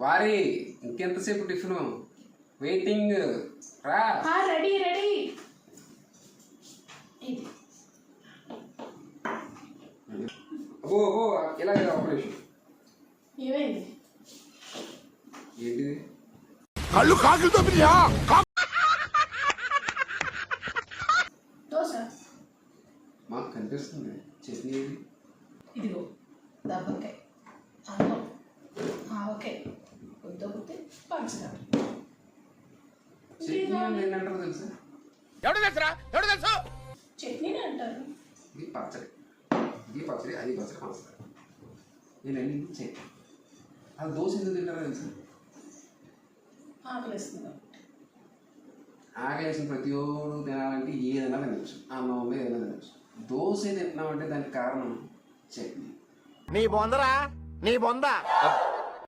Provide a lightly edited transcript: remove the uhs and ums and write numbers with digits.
వారి ఇంకెంతసేపు tiffin waiting రా. Ready ready. ఇది ఓ ఓ ఇలాగే ఆపరేషన్. ఏమైంది? ఏంటిది? కళ్ళు కాకులతో దోశ మాకు కనిపిస్తుంది. చట్నీ ఏది? ఇదిగో దబ్బకాయ, అన్నం, ఆవకాయ, కొద్ది పంచదార. చట్నీ అంటే ఏంటంటారో తెలుసా? ఎవడు తెలుసు? చట్నీని అంటారు. ఇది పచ్చడి, ఇది పచ్చడి, అది పచ్చడి, పంచదార. నేను అన్ని చట్నీ. అది దోశ ఎందుకు తింటారో తెలుసా? ఆకలిస్తుంది. ఆకలేసిన ప్రతి ఒడు తినాలంటే ఏదైనా తినచ్చు. అన్నం ఉంది ఏదైనా తినచ్చు. దోశ తింటున్నామంటే దానికి కారణం చట్నీ. నీ బొందరా, నీ బొంద.